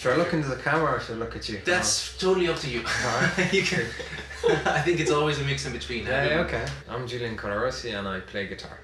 Should I look into the camera or should I look at you? That's totally up to you. You can. I think it's always a mix in between. Yeah, okay. I'm Julien Colarossi and I play guitar.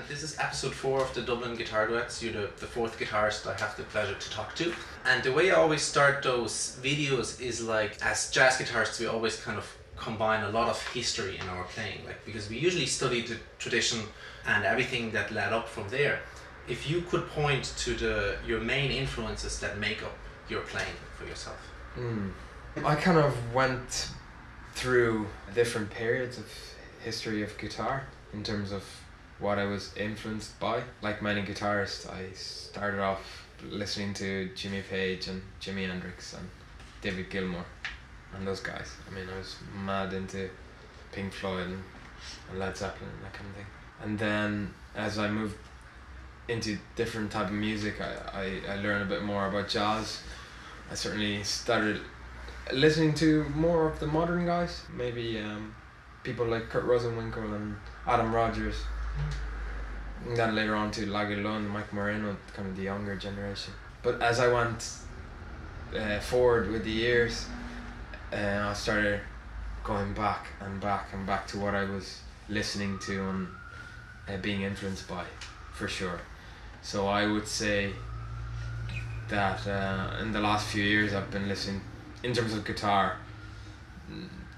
This is episode 4 of the Dublin Guitar Duets. You're the fourth guitarist I have the pleasure to talk to. And the way I always start those videos is like, as jazz guitarists, we always kind of combine a lot of history in our playing, like, because we usually study the tradition and everything that led up from there. If you could point to your main influences that make up your playing for yourself. I kind of went through different periods of history of guitar in terms of what I was influenced by. Like many guitarists, I started off listening to Jimmy Page and Jimi Hendrix and David Gilmour and those guys. I mean, I was mad into Pink Floyd and Led Zeppelin and that kind of thing. And then as I moved into different type of music, I learned a bit more about jazz. I certainly started listening to more of the modern guys, maybe people like Kurt Rosenwinkel and Adam Rogers. And then later on to Laggy Lund, Mike Moreno, kind of the younger generation. But as I went forward with the years, I started going back and back and back to what I was listening to and being influenced by, for sure. So I would say that in the last few years I've been listening, in terms of guitar,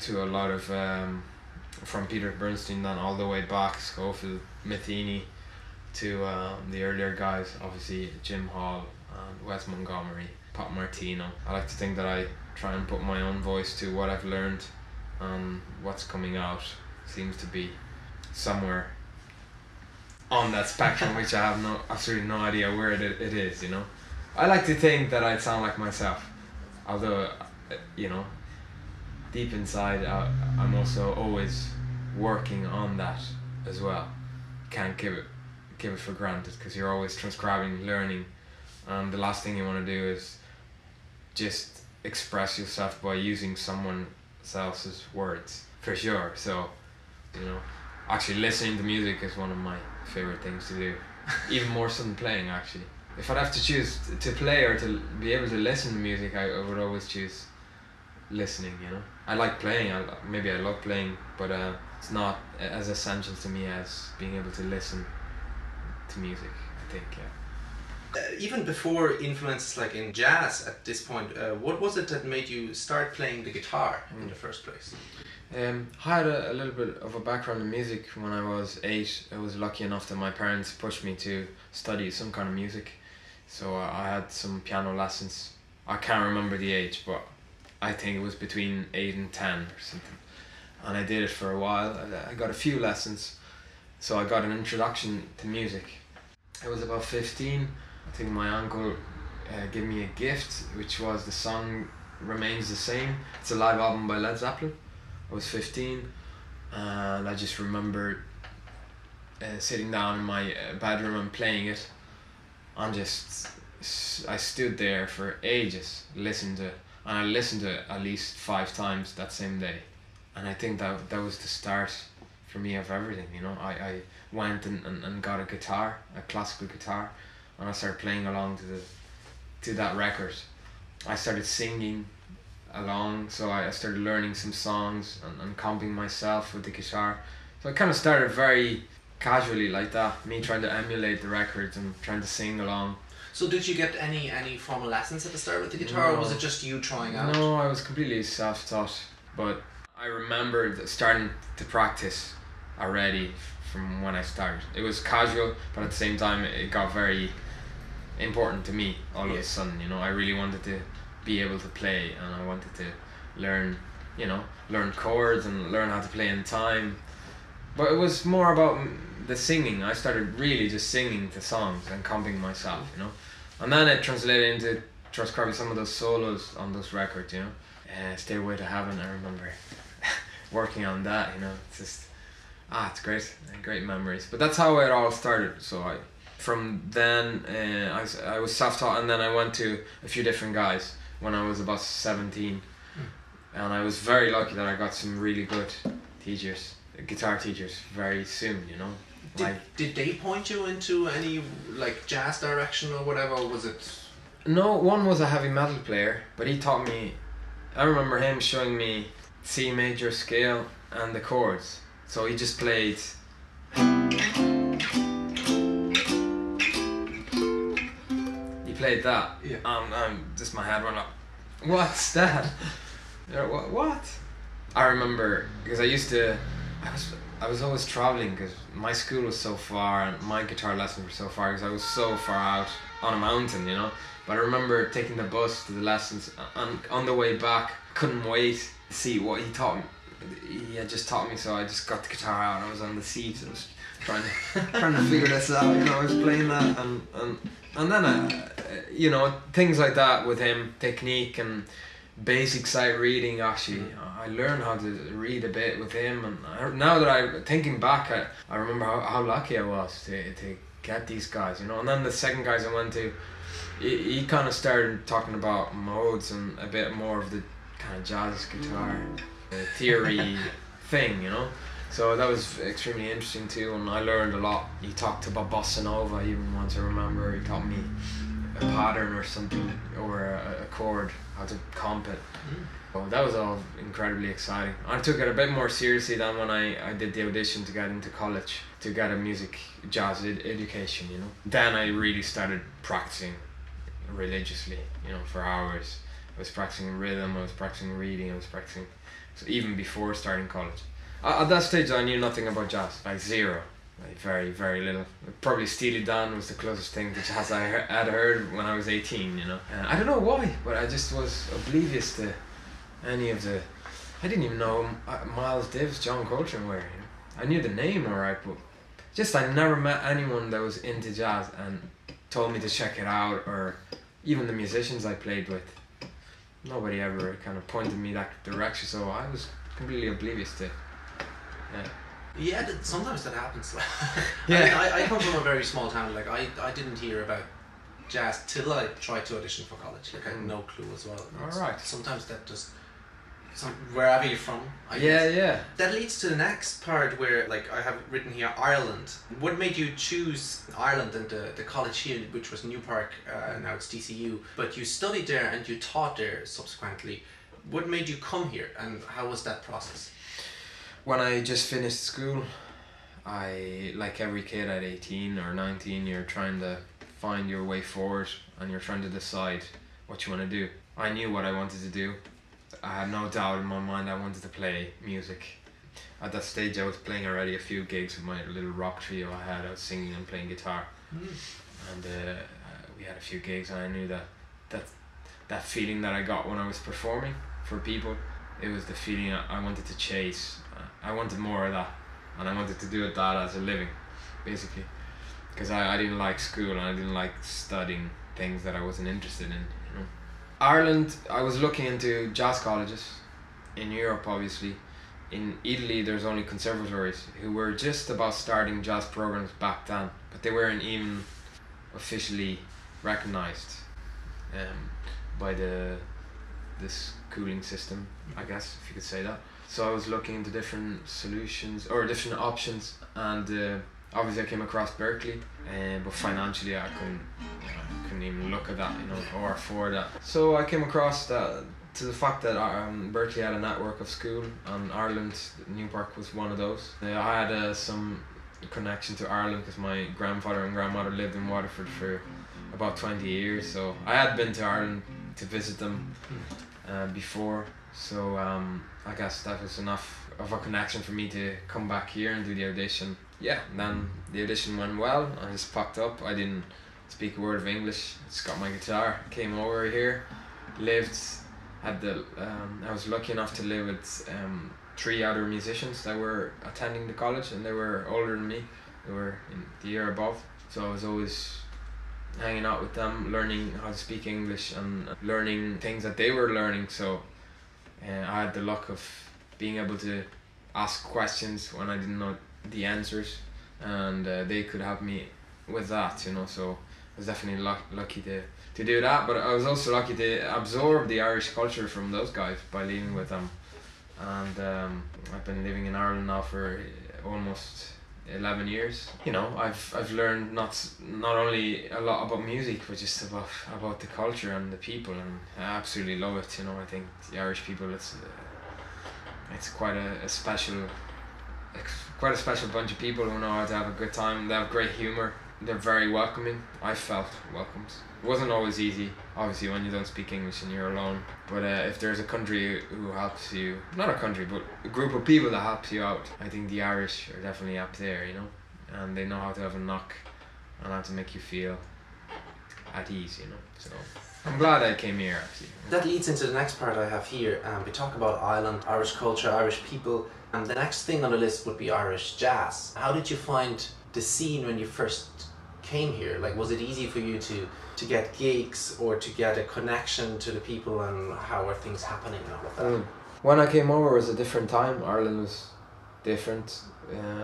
to a lot of from Peter Bernstein then all the way back, Scofield, Metheny, to the earlier guys, obviously Jim Hall and Wes Montgomery, Pat Martino. I like to think that I try and put my own voice to what I've learned, and what's coming out seems to be somewhere on that spectrum, which I have absolutely no idea where it is, you know. I like to think that I sound like myself, although, you know, deep inside I'm also always working on that as well. Can't give it for granted, because you're always transcribing, learning, and the last thing you want to do is just express yourself by using someone else's words, for sure. So, you know, actually listening to music is one of my favorite things to do, even more so than playing, actually. If I'd have to choose to play or to be able to listen to music, I would always choose listening, you know. I like playing, maybe I love playing, but it's not as essential to me as being able to listen to music, I think, yeah. Even before influences like in jazz at this point, what was it that made you start playing the guitar in the first place? I had a little bit of a background in music when I was 8. I was lucky enough that my parents pushed me to study some kind of music. So I had some piano lessons. I can't remember the age, but I think it was between 8 and 10 or something. And I did it for a while. I got a few lessons. So I got an introduction to music. I was about 15. I think my uncle gave me a gift, which was the song Remains the Same. It's a live album by Led Zeppelin. I was 15, and I just remember sitting down in my bedroom and playing it. I stood there for ages, listened to it, and I listened to it at least 5 times that same day. And I think that was the start for me of everything, you know. I went and got a guitar, a classical guitar, and I started playing along to that record. I started singing along, so I started learning some songs and comping myself with the guitar. So I kind of started very casually like that, me trying to emulate the records and trying to sing along. So did you get any formal lessons at the start with the guitar, or was it just you trying out? No, I was completely self-taught, but I remember starting to practice already from when I started. It was casual, but at the same time it got very important to me all of a sudden, you know. I really wanted to be able to play, and I wanted to learn chords and learn how to play in time. But it was more about the singing. I started really just singing the songs and comping myself, you know. And then it translated into transcribing some of those solos on those records, you know. Stairway to Heaven, I remember working on that, you know. It's just, it's great memories. But that's how it all started. So from then, I was self-taught, and then I went to a few different guys when I was about 17. And I was very lucky that I got some really good teachers, guitar teachers, very soon, you know. Did they point you into any like jazz direction or whatever, or was it? No, one was a heavy metal player, but he taught me, I remember him showing me C major scale and the chords. So he just played. He played that. Yeah. Just my head went up. What's that? What? I remember because I was always traveling because my school was so far and my guitar lessons were so far because I was so far out on a mountain, you know. But I remember taking the bus to the lessons, and on the way back, couldn't wait to see what he taught me. He had just taught me, so I just got the guitar out and I was on the seat. I was trying to figure this out, you know. I was playing that, and then you know, things like that with him, technique and basic sight reading. Actually, I learned how to read a bit with him, and now that I'm thinking back, I remember how lucky I was to get these guys, you know. And then the second guys I went to, he kind of started talking about modes and a bit more of the kind of jazz guitar theory thing, you know. So that was extremely interesting too, and I learned a lot. He talked about bossa nova even once. I remember he taught me a pattern or something, or a chord, how to comp it. So that was all incredibly exciting. I took it a bit more seriously than when I did the audition to get into college, to get a music jazz education, you know. Then I really started practicing religiously, you know, for hours. I was practicing rhythm, I was practicing reading, I was practicing, so even before starting college. At that stage I knew nothing about jazz, like zero. Like very, very little. Probably Steely Dan was the closest thing to jazz I had heard when I was 18, you know. I don't know why, but I just was oblivious to any of the... I didn't even know Miles Davis, John Coltrane were, you know. I knew the name alright, but just I never met anyone that was into jazz and told me to check it out, or even the musicians I played with. Nobody ever kind of pointed me that direction, so I was completely oblivious to it. Yeah, sometimes that happens. Yeah. I mean, I come from a very small town. Like I didn't hear about jazz till I tried to audition for college. Like I had no clue as well. Alright. Sometimes that just wherever you're from. I guess. Yeah. That leads to the next part where, like, I have written here Ireland. What made you choose Ireland and the college here, which was New Park, now it's DCU, but you studied there and you taught there subsequently. What made you come here, and how was that process? When I just finished school, I, like every kid at 18 or 19, you're trying to find your way forward and you're trying to decide what you want to do. I knew what I wanted to do, I had no doubt in my mind I wanted to play music. At that stage I was playing already a few gigs with my little rock trio I had. I was singing and playing guitar. And we had a few gigs, and I knew that feeling that I got when I was performing for people, it was the feeling I wanted to chase. I wanted more of that, and I wanted to do that as a living, basically, because I didn't like school and I didn't like studying things that I wasn't interested in, you know. Ireland, I was looking into jazz colleges. In Europe, obviously. In Italy, there's only conservatories who were just about starting jazz programs back then, but they weren't even officially recognized by the schooling system, I guess, if you could say that. So I was looking into different solutions or different options, and obviously I came across Berkeley, but financially I couldn't even look at that, you know, or afford that. So I came across that, to the fact that Berkeley had a network of school, and Ireland, Newpark was one of those. I had some connection to Ireland because my grandfather and grandmother lived in Waterford for about 20 years, so I had been to Ireland to visit them before, so I guess that was enough of a connection for me to come back here and do the audition. Yeah, and then the audition went well. I just packed up. I didn't speak a word of English. Just got my guitar, came over here, lived. I was lucky enough to live with 3 other musicians that were attending the college, and they were older than me. They were in the year above, so I was always hanging out with them, learning how to speak English and learning things that they were learning. So I had the luck of being able to ask questions when I didn't know the answers, and they could help me with that, you know. So I was definitely lucky to do that, but I was also lucky to absorb the Irish culture from those guys by living with them. And I've been living in Ireland now for almost 11 years. You know, I've learned not only a lot about music, but just about the culture and the people, and I absolutely love it. You know, I think the Irish people, it's quite a special bunch of people who know how to have a good time. They have great humour. They're very welcoming. I felt welcomed. It wasn't always easy, obviously, when you don't speak English and you're alone. But if there's a country who helps you, not a country, but a group of people that helps you out, I think the Irish are definitely up there, you know. And they know how to have a knock and how to make you feel at ease, you know. So I'm glad I came here, actually. That leads into the next part I have here. We talk about Ireland, Irish culture, Irish people. And the next thing on the list would be Irish jazz. How did you find the scene when you first came here? Like, was it easy for you to get gigs or to get a connection to the people, and how are things happening and all of that? When I came over, it was a different time. Ireland was different.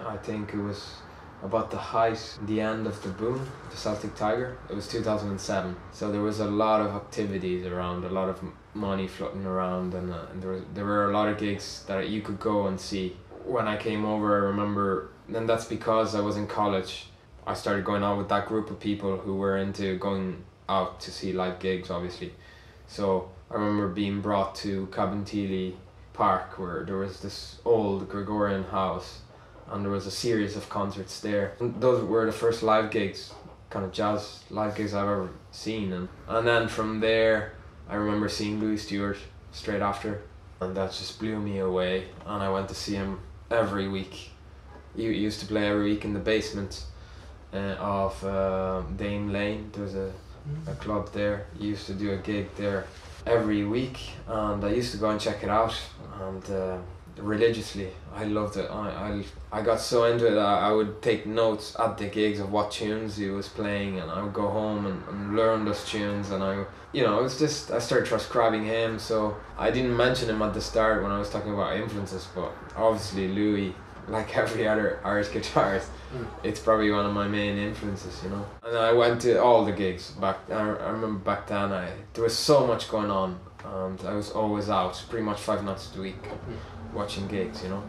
I think it was about the height, the end of the boom, the Celtic Tiger. It was 2007, so there was a lot of activities around, a lot of money floating around, and there were a lot of gigs that you could go and see. When I came over, I remember, and that's because I was in college, I started going out with that group of people who were into going out to see live gigs, obviously. So I remember being brought to Cabinteely Park, where there was this old Gregorian house, and there was a series of concerts there. And those were the first live gigs, kind of jazz live gigs I've ever seen. And then from there, I remember seeing Louis Stewart straight after, and that just blew me away. And I went to see him every week. He used to play every week in the basement of Dame Lane. There's a club there. He used to do a gig there every week, and I used to go and check it out, and religiously. I loved it. I got so into it that I would take notes at the gigs of what tunes he was playing, and I would go home and learn those tunes, and it was just, I started transcribing him. So I didn't mention him at the start when I was talking about influences, but obviously Louis, like every other Irish guitarist, it's probably one of my main influences, you know. And I went to all the gigs back. I remember back then there was so much going on, and I was always out, pretty much 5 nights a week, watching gigs, you know.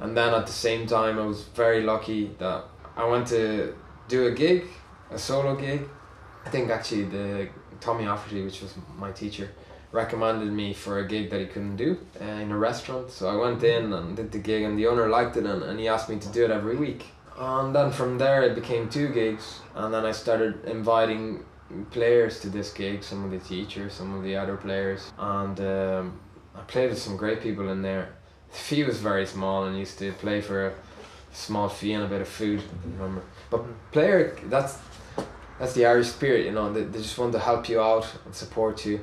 And then at the same time, I was very lucky that I went to do a gig, a solo gig. I think actually the Tommy Offerty, which was my teacher, recommended me for a gig that he couldn't do in a restaurant. So I went in and did the gig, and the owner liked it, and he asked me to do it every week. And then from there it became 2 gigs, and then I started inviting players to this gig, some of the teachers, some of the other players, and I played with some great people in there. The fee was very small and used to play for a small fee and a bit of food, remember. But player, that's the Irish spirit, you know, they just want to help you out and support you.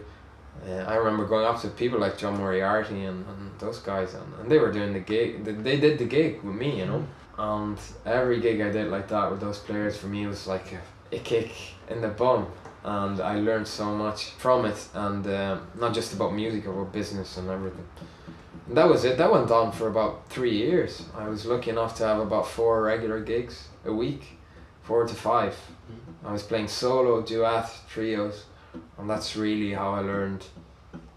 I remember going up to people like John Moriarty and those guys, and they were doing the gig, they did the gig with me, you know. And every gig I did like that with those players, for me, was like a kick in the bum. And I learned so much from it, and not just about music, about business and everything. And that was it. That went on for about 3 years. I was lucky enough to have about 4 regular gigs a week, 4 to 5. I was playing solo, duet, trios, and that's really how I learned,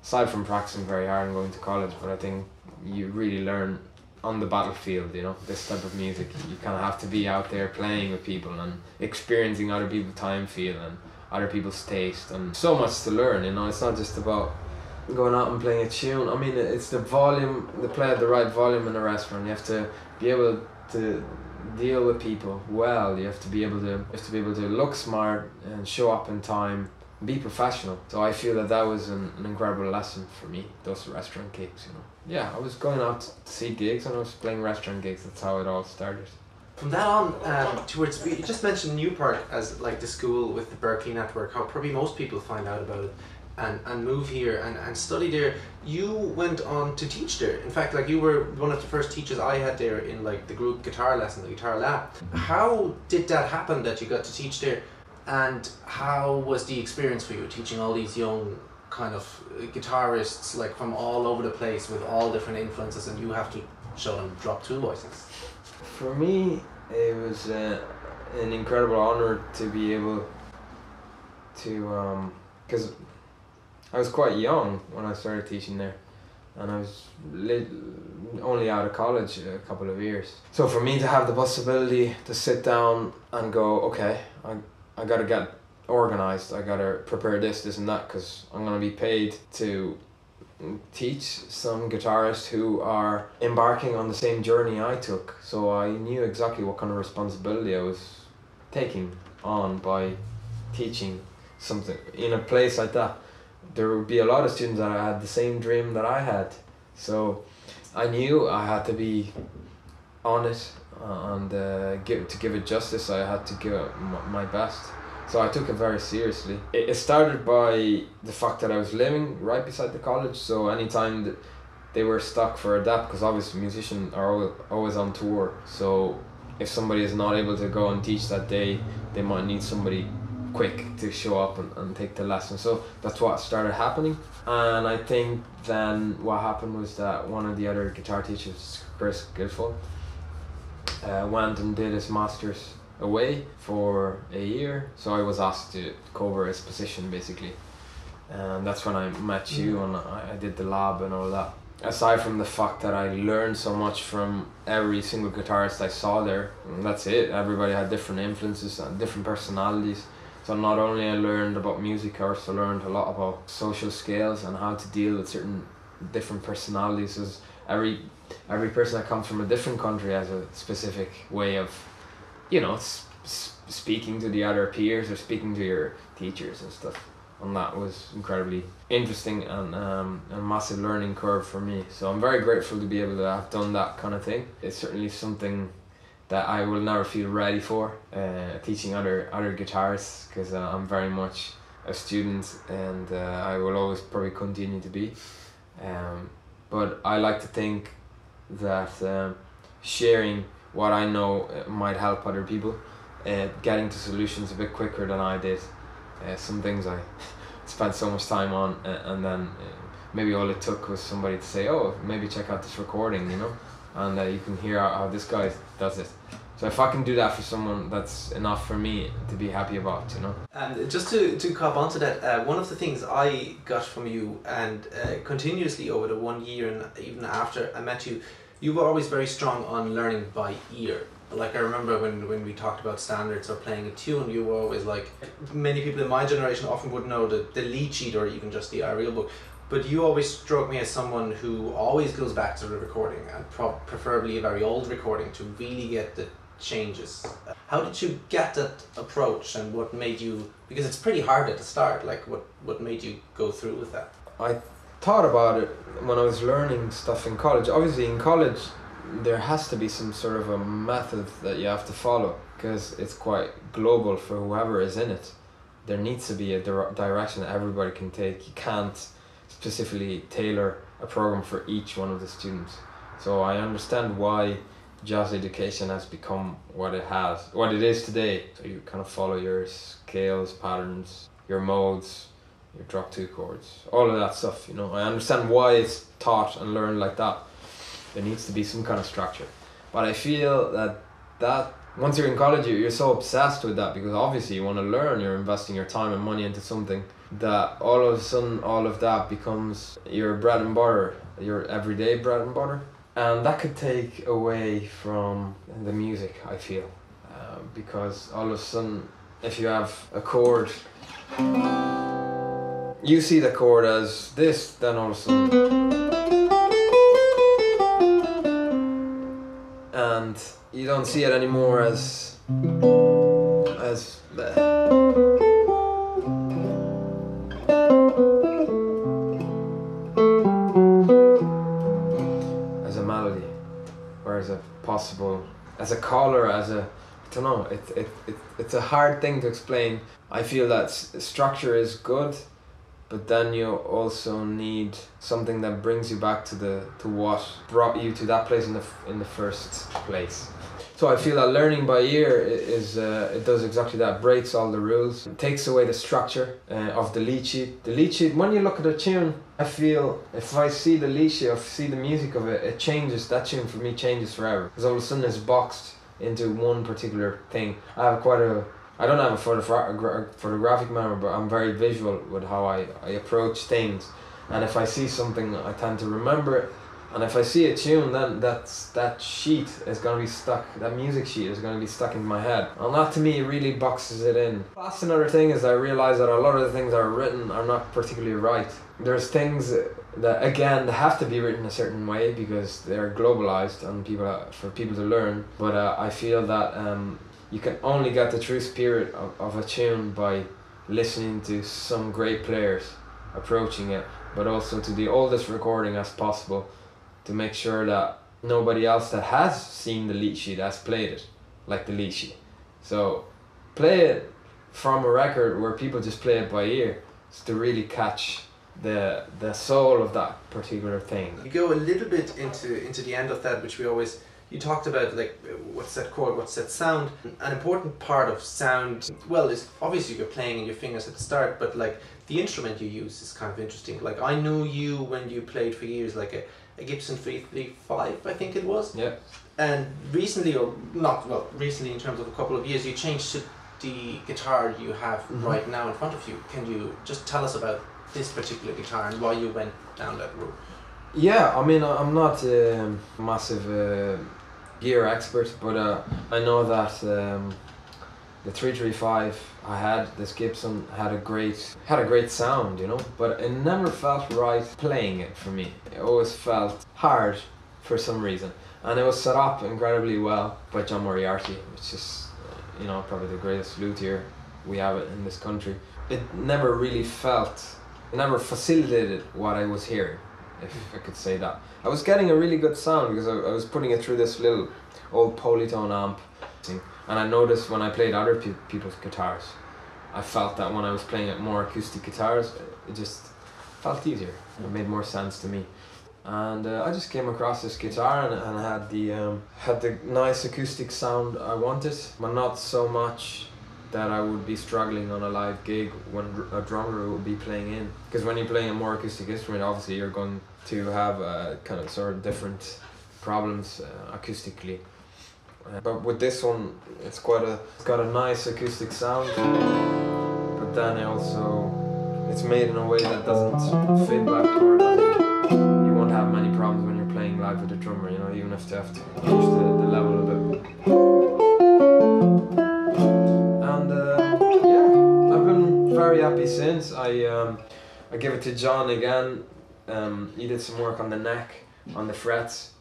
aside from practicing very hard and going to college. But I think you really learn on the battlefield, you know, this type of music. You kind of have to be out there playing with people and experiencing other people's time feel and other people's taste, and so much to learn, you know. It's not just about going out and playing a tune. I mean, it's the volume, the play at the right volume in a restaurant. You have to be able to deal with people well. You have to be able to look smart and show up in time, be professional. So I feel that was an incredible lesson for me, those restaurant gigs, you know. Yeah, I was going out to see gigs and I was playing restaurant gigs. That's how it all started. From that on, towards, you just mentioned Newport as like the school with the Berkeley network, how probably most people find out about it and move here and study there. You went on to teach there. In fact, like, you were one of the first teachers I had there in like the group guitar lesson, the guitar lab. How did that happen that you got to teach there? And how was the experience for you teaching all these young kind of guitarists, like from all over the place with all different influences, and you have to show them drop 2 voices? For me, it was an incredible honor to be able to, because I was quite young when I started teaching there, and I was only out of college a couple of years. So for me to have the possibility to sit down and go, okay, I gotta get organized, I gotta prepare this and that, because I'm gonna be paid to teach some guitarists who are embarking on the same journey I took. So I knew exactly what kind of responsibility I was taking on by teaching something in a place like that. There would be a lot of students that had the same dream that I had. So I knew I had to be on it and to give it justice. I had to give it my best. So I took it very seriously. It started by the fact that I was living right beside the college, so anytime that they were stuck for a dap, because obviously musicians are always on tour, so if somebody is not able to go and teach that day, they might need somebody quick to show up and take the lesson. So that's what started happening. And I think then what happened was that one of the other guitar teachers, Chris Guilfoyle, went and did his master's away for a year, so I was asked to cover his position basically, and that's when I met you and I did the lab and all that. Aside from the fact that I learned so much from every single guitarist I saw there, and that's it. Everybody had different influences and different personalities, so not only I learned about music, I also learned a lot about social skills and how to deal with certain different personalities, as every person that comes from a different country has a specific way of, you know, speaking to the other peers or speaking to your teachers and stuff. And that was incredibly interesting and a massive learning curve for me. So I'm very grateful to be able to have done that kind of thing. It's certainly something that I will never feel ready for, teaching other guitarists, because I'm very much a student and I will always probably continue to be. But I like to think that sharing what I know might help other people, getting to solutions a bit quicker than I did. Some things I spent so much time on, and then maybe all it took was somebody to say, oh, maybe check out this recording, you know, and you can hear how this guy does it. So if I can do that for someone, that's enough for me to be happy about, you know. And just to cop onto that, one of the things I got from you, and continuously over the 1 year and even after I met you, you were always very strong on learning by ear. Like, I remember when we talked about standards or playing a tune, you were always like, many people in my generation often would know the lead sheet or even just the real book, but you always struck me as someone who always goes back to the recording, and preferably a very old recording, to really get the changes. How did you get that approach, and what made you, because it's pretty hard at the start, like what made you go through with that? thought about it when I was learning stuff in college. Obviously in college there has to be some sort of a method that you have to follow because it's quite global for whoever is in it. There needs to be a direction that everybody can take. You can't specifically tailor a program for each one of the students. So I understand why jazz education has become what it is today. So you kind of follow your scales, patterns, your modes, your drop two chords, all of that stuff, you know. I understand why it's taught and learned like that. There needs to be some kind of structure. But I feel that once you're in college, you're so obsessed with that because obviously you want to learn, you're investing your time and money into something, that all of a sudden all of that becomes your bread and butter, your everyday bread and butter. And that could take away from the music, I feel. Because all of a sudden, if you have a chord, you see the chord as this, then all of a sudden, and you don't see it anymore as a melody, or as a possible, as a color, as a, I don't know. It's a hard thing to explain. I feel that structure is good, but then you also need something that brings you back to what brought you to that place in the first place. So I feel that learning by ear is it does exactly that. Breaks all the rules, it takes away the structure of the lead sheet. The lead sheet, when you look at a tune, I feel if I see the lead sheet, if I see the music of it, it changes. That tune for me changes forever because all of a sudden it's boxed into one particular thing. I don't have a photographic memory, but I'm very visual with how I approach things. And if I see something, I tend to remember it. And if I see a tune, then that sheet is going to be stuck, that music sheet is going to be stuck in my head. And that to me really boxes it in. That's another thing, is I realise that a lot of the things that are written are not particularly right. There's things that, again, they have to be written a certain way because they're globalised and for people to learn. But I feel that you can only get the true spirit of a tune by listening to some great players approaching it, but also to the oldest recording as possible, to make sure that nobody else that has seen the lead sheet has played it like the lead sheet. So play it from a record where people just play it by ear, to really catch the soul of that particular thing. You go a little bit into the end of that, which you talked about, like, what's that chord, what's that sound. An important part of sound, well, is obviously you're playing in your fingers at the start, but like the instrument you use is kind of interesting. Like, I knew you when you played for years, like a Gibson 335, I think it was. Yeah. And recently, or not, well, recently in terms of a couple of years, you changed to the guitar you have right now in front of you. Can you just tell us about this particular guitar and why you went down that route? Yeah, I mean, I'm not a massive gear expert, but I know that the 335 I had, this Gibson, had a great sound, you know, but it never felt right playing it for me. It always felt hard for some reason, and it was set up incredibly well by John Moriarty, which is, you know, probably the greatest luthier we have in this country. It never facilitated what I was hearing, if I could say that. I was getting a really good sound because I was putting it through this little old polytone amp, and I noticed when I played other people's guitars, I felt that when I was playing it more acoustic guitars, it just felt easier. It made more sense to me. And I just came across this guitar and had the nice acoustic sound I wanted, but not so much that I would be struggling on a live gig when a drummer would be playing in. Because when you're playing a more acoustic instrument, obviously you're going to have kind of sort of different problems acoustically. But with this one, it's got a nice acoustic sound, but then it's made in a way that doesn't feedback, or you won't have many problems when you're playing live with a drummer, you know, even if they have to push the level a bit. And yeah, I've been very happy since. I gave it to John again. He did some work on the neck, on the frets,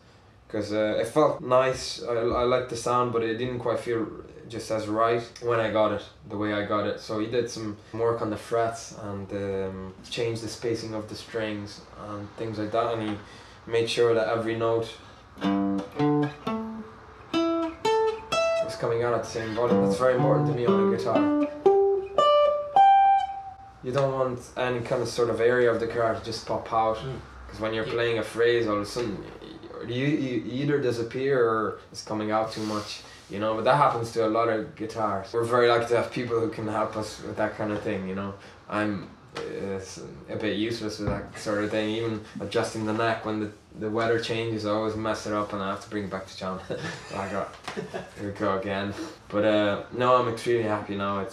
because it felt nice. I liked the sound, but it didn't quite feel just as right when I got it, the way I got it. So he did some work on the frets and changed the spacing of the strings and things like that, and he made sure that every note was coming out at the same volume. That's very important to me on a guitar. You don't want any kind of sort of area of the guitar to just pop out, because when you're playing a phrase, all of a sudden you either disappear or it's coming out too much, you know. But that happens to a lot of guitars. We're very lucky to have people who can help us with that kind of thing, you know. I'm a bit useless with that sort of thing. Even adjusting the neck when the weather changes, I always mess it up and I have to bring it back to John. Here we go again. But no, I'm extremely happy now.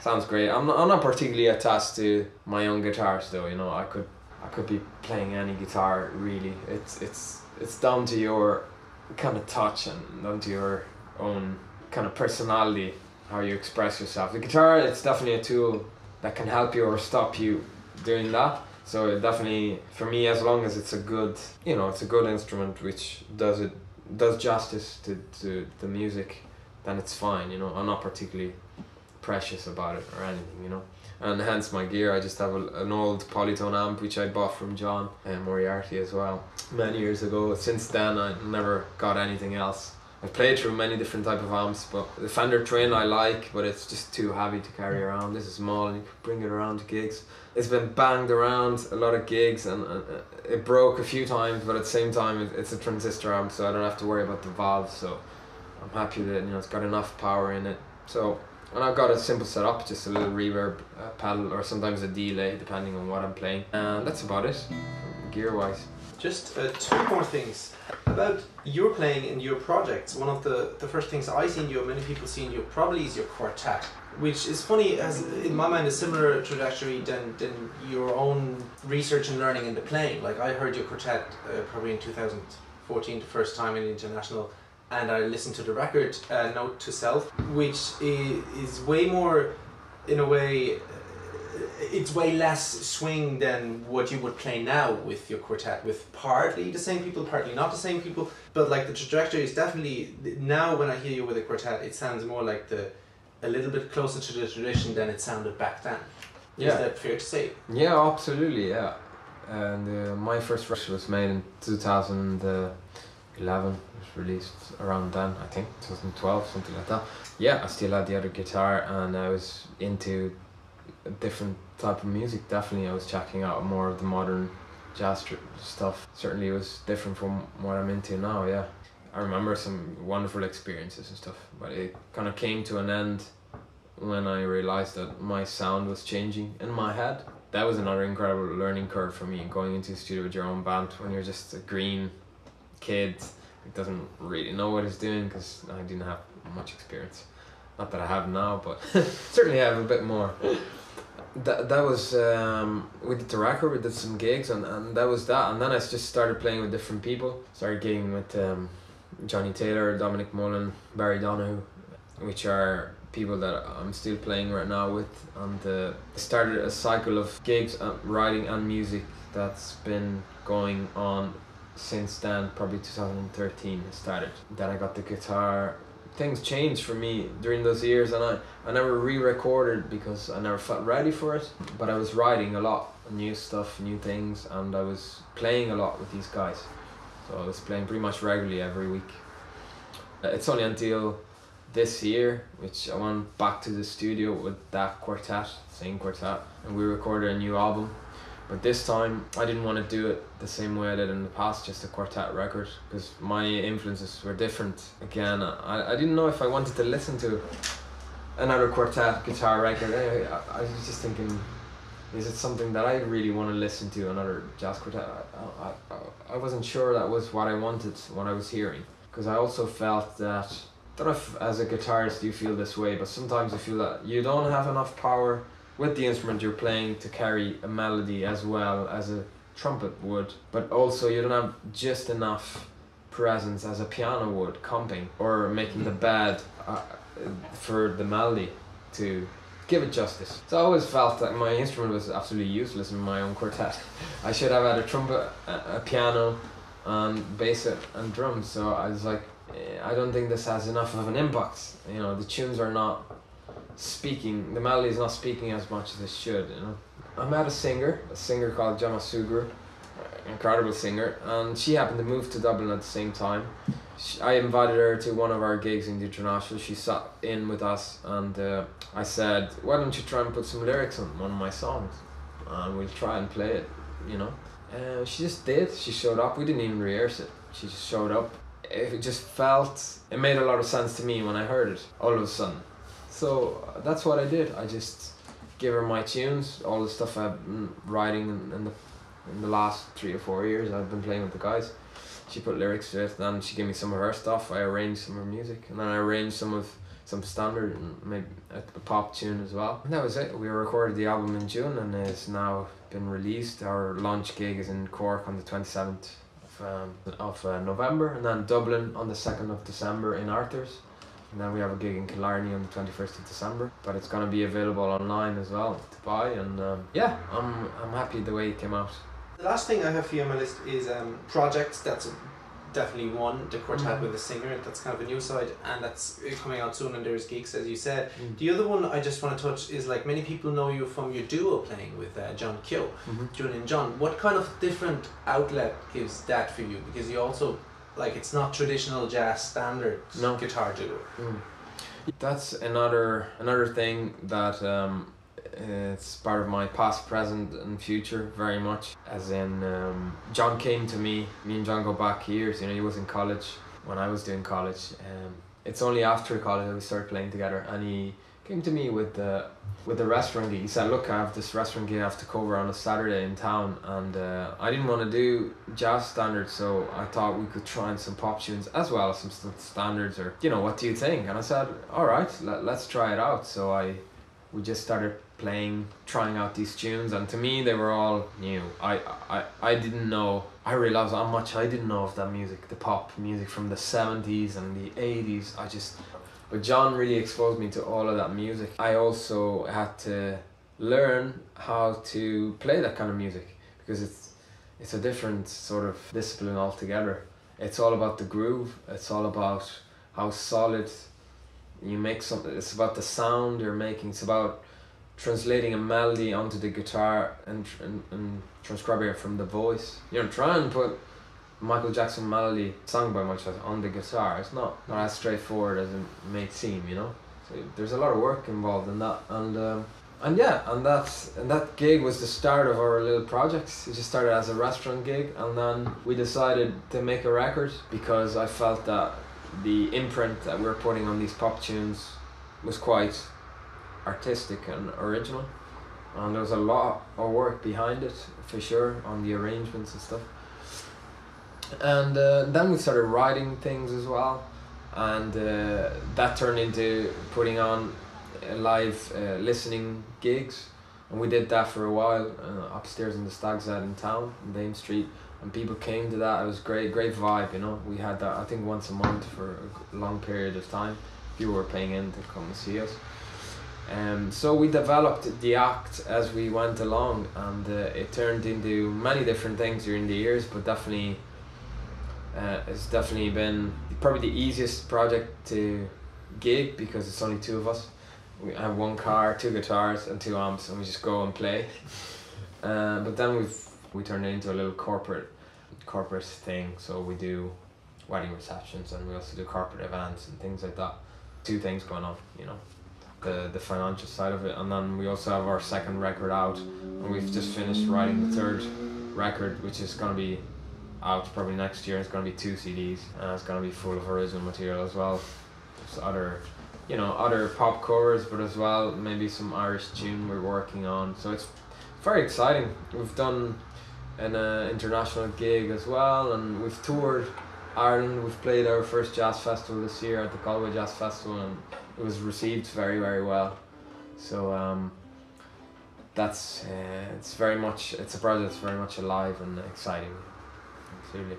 Sounds great. I'm not particularly attached to my own guitars though, you know. I could be playing any guitar really. It's down to your kind of touch and down to your own kind of personality, how you express yourself. The guitar, it's definitely a tool that can help you or stop you doing that. So it definitely, for me, as long as it's a good, you know, it's a good instrument which does justice to the music, then it's fine, you know. I'm not particularly precious about it or anything, you know. And hence my gear, I just have an old Polytone amp which I bought from John and Moriarty as well many years ago. Since then I never got anything else. I've played through many different type of amps, but the Fender Twin I like, but it's just too heavy to carry around. This is small and you can bring it around to gigs. It's been banged around a lot of gigs and it broke a few times, but at the same time it's a transistor amp, so I don't have to worry about the valves. So I'm happy that, you know, it's got enough power in it. So, and I've got a simple setup, just a little reverb pedal or sometimes a delay depending on what I'm playing, and that's about it gear wise. Just two more things about your playing in your projects. One of the first things I seen you, many people seen you, probably is your quartet, which is funny, as in my mind a similar trajectory than your own research and learning into playing. Like I heard your quartet probably in 2014 the first time in International, and I listened to the record Note to Self, which is way more, in a way, it's way less swing than what you would play now with your quartet, with partly the same people, partly not the same people, but like the trajectory is definitely, now when I hear you with a quartet, it sounds more like a little bit closer to the tradition than it sounded back then. Yeah. Is that fair to say? Yeah, absolutely, yeah. And my first record was made in 2011, released around then, I think 2012, something like that. Yeah, I still had the other guitar and I was into a different type of music. Definitely I was checking out more of the modern jazz stuff. Certainly it was different from what I'm into now, yeah. I remember some wonderful experiences and stuff, but it kind of came to an end when I realized that my sound was changing in my head. That was another incredible learning curve for me, going into the studio with your own band when you're just a green kid who doesn't really know what he's doing, because I didn't have much experience. Not that I have now, but certainly I have a bit more. That was, we did the record, we did some gigs, and that was that. And then I just started playing with different people. Started gigging with Johnny Taylor, Dominic Mullen, Barry Donahue, which are people that I'm still playing right now with. And started a cycle of gigs, writing and music that's been going on since then, probably 2013 it started. Then I got the guitar. Things changed for me during those years, and I never re-recorded because I never felt ready for it, but I was writing a lot, new stuff, new things, and I was playing a lot with these guys. So I was playing pretty much regularly every week. It's only until this year, which I went back to the studio with that quartet, same quartet, and we recorded a new album. But this time I didn't want to do it the same way I did in the past, just a quartet record, because my influences were different. Again, I didn't know if I wanted to listen to another quartet guitar record. Anyway, I was just thinking, is it something that I really want to listen to, another jazz quartet? I wasn't sure that was what I wanted, what I was hearing. Because I also felt that, I don't know if as a guitarist you feel this way, but sometimes I feel that you don't have enough power with the instrument you're playing to carry a melody as well as a trumpet would, but also you don't have just enough presence as a piano would, comping or making the bed for the melody to give it justice. So I always felt that my instrument was absolutely useless in my own quartet. I should have had a trumpet, a piano, and bass and drums. So I was like, I don't think this has enough of an impact. You know, the tunes are not speaking, the melody is not speaking as much as it should, you know. I met a singer called Jama Sugru, incredible singer, and she happened to move to Dublin at the same time. I invited her to one of our gigs in the International. She sat in with us, and I said, why don't you try and put some lyrics on one of my songs and we'll try and play it, you know. She just did. She showed up. We didn't even rehearse it. She just showed up. It just felt, it made a lot of sense to me when I heard it all of a sudden. So that's what I did. I just gave her my tunes, all the stuff I've been writing in the last 3 or 4 years. I've been playing with the guys. She put lyrics to it, and then she gave me some of her stuff. I arranged some of her music, and then I arranged some standard and maybe a pop tune as well. And that was it. We recorded the album in June, and it's now been released. Our launch gig is in Cork on the 27th of November, and then Dublin on the 2nd of December in Arthur's. And then we have a gig in Killarney on the 21st of December, but it's going to be available online as well to buy. And yeah, I'm happy the way it came out. The last thing I have for you on my list is projects. That's definitely one, the quartet with the singer. That's kind of a new side, and that's coming out soon. And there's gigs, as you said. The other one I just want to touch is, like, many people know you from your duo playing with John Kyo, Julian John. What kind of different outlet gives that for you? Because you also, like, it's not traditional jazz standard guitar duo. That's another thing that it's part of my past, present and future very much. As in, John came to me and John go back years. You know, he was in college when I was doing college. It's only after college that we started playing together, and he came to me with the restaurant gig. He said, look, I have this restaurant gig I have to cover on a Saturday in town, and I didn't want to do jazz standards, so I thought we could try some pop tunes as well as some standards, or, you know, what do you think? And I said, all right, let's try it out. So we just started trying out these tunes, and to me they were all new. I didn't know, I realized how much I didn't know of that music, the pop music from the 70s and the 80s. But John really exposed me to all of that music. I also had to learn how to play that kind of music, because it's a different sort of discipline altogether. It's all about the groove, it's all about how solid you make something. It's about the sound you're making. It's about translating a melody onto the guitar and transcribing it from the voice. You know, try and put Michael Jackson melody sung by Matthias on the guitar. It's not as straightforward as it may seem, you know. So there's a lot of work involved in that, and that gig was the start of our little projects. It just started as a restaurant gig, and then we decided to make a record because I felt that the imprint that we were putting on these pop tunes was quite artistic and original, and there was a lot of work behind it for sure on the arrangements and stuff. And then we started writing things as well, and that turned into putting on live listening gigs, and we did that for a while upstairs in the Stag's Head in town, in Dame Street, and people came to that. It was great vibe, you know. We had that, I think, once a month for a long period of time. People were paying in to come and see us. So we developed the act as we went along, and it turned into many different things during the years, but definitely it's definitely been probably the easiest project to gig because it's only two of us. We have one car, two guitars and two amps, and we just go and play. But then we turned it into a little corporate thing, so we do wedding receptions and we also do corporate events and things like that. Two things going on, you know. The financial side of it, and then we also have our second record out, and we've just finished writing the third record, which is going to be out probably next year. It's going to be 2 CDs, and it's going to be full of original material as well. There's other pop covers, but as well maybe some Irish tune we're working on, so it's very exciting. We've done an international gig as well, and we've toured Ireland. We've played our first jazz festival this year at the Galway Jazz Festival, and it was received very, very well. So that's it's a project that's very much alive and exciting. Absolutely.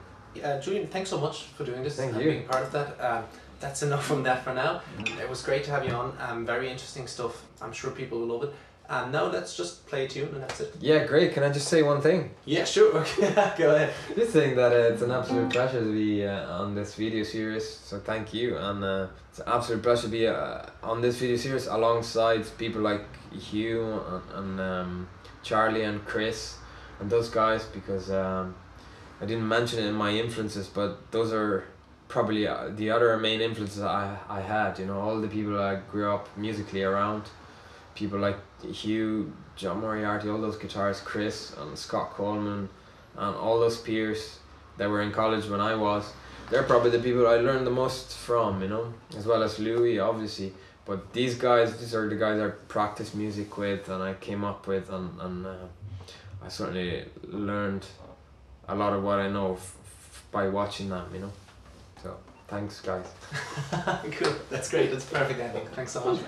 Julian, thanks so much for doing this. Thank and you. being part of that. That's enough from that for now. It was great to have you on. Very interesting stuff. I'm sure people will love it. And now let's just play a tune and that's it. Yeah, great. Can I just say one thing? Yeah, sure. Okay, go ahead. Just saying that it's an absolute pleasure to be on this video series, so thank you. And it's an absolute pleasure to be on this video series alongside people like Hugh and Charlie and Chris and those guys, because I didn't mention it in my influences, but those are probably the other main influences I had, you know, all the people I grew up musically around, people like Hugh, John Moriarty, all those guitarists, Chris and Scott Coleman and all those peers that were in college when I was, they're probably the people I learned the most from, you know, as well as Louis obviously, but these are the guys I practiced music with and I came up with, and I certainly learned a lot of what I know by watching them, you know. So thanks guys. Cool, that's great, that's perfect ending. Thanks so much.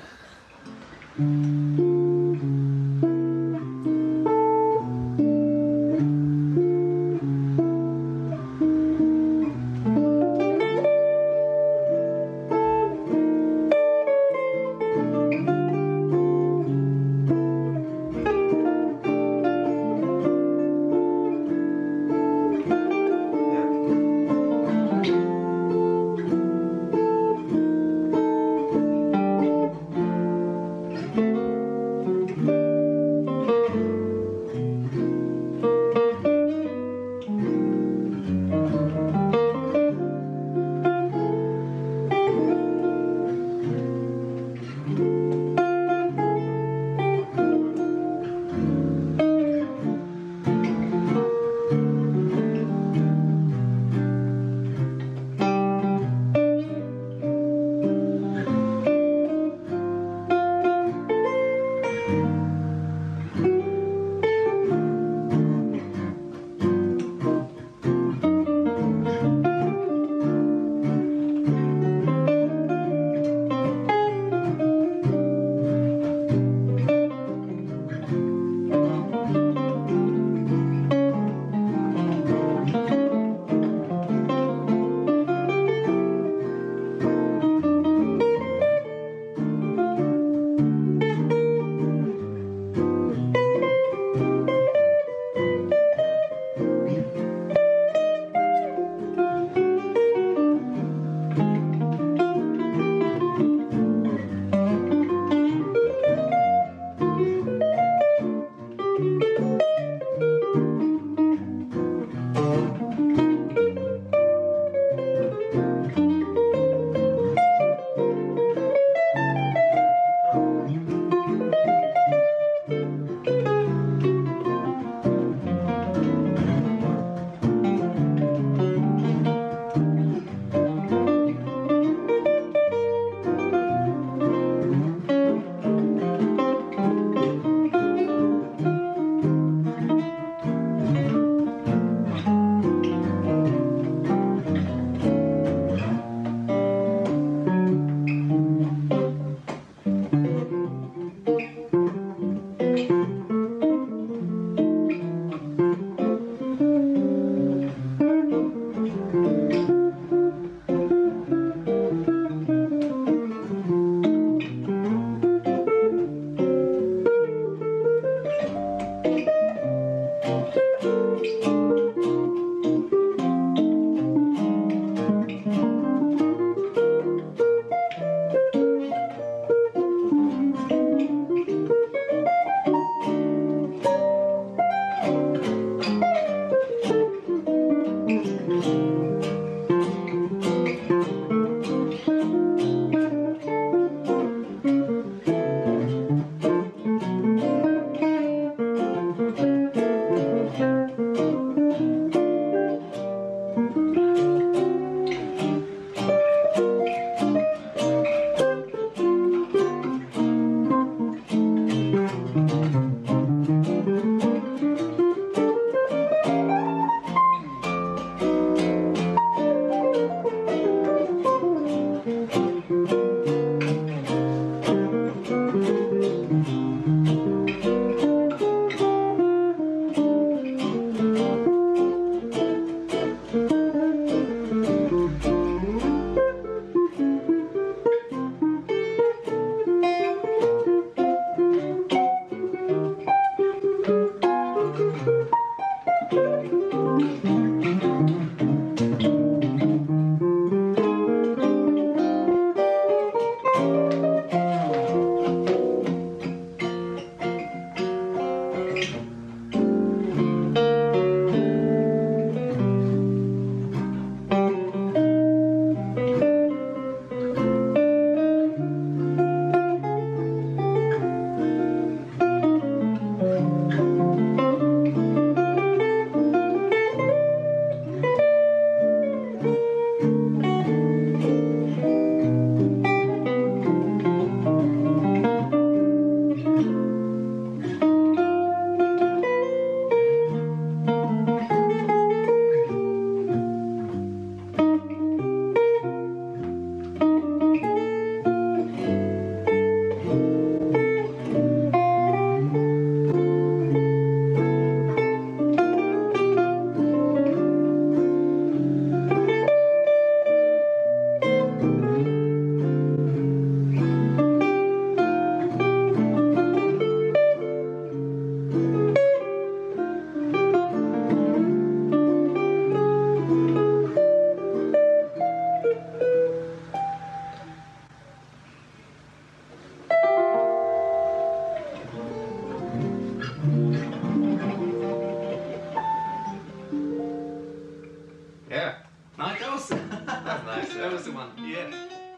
Yeah. Nice. That was That's nice. that was the one. Yeah.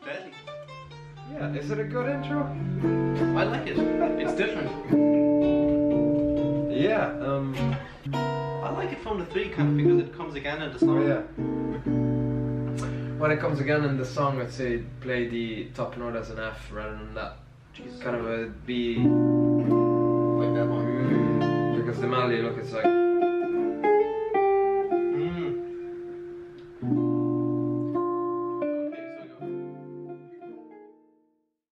Deadly. Yeah, is it a good intro? I like it. It's different. Yeah, I like it from the 3 kind of because it comes again in the song. oh yeah. When it comes again in the song, I'd say play the top note as an F rather than that. Jesus. Kind of a B. Like that one. Because the melody, look, it's like.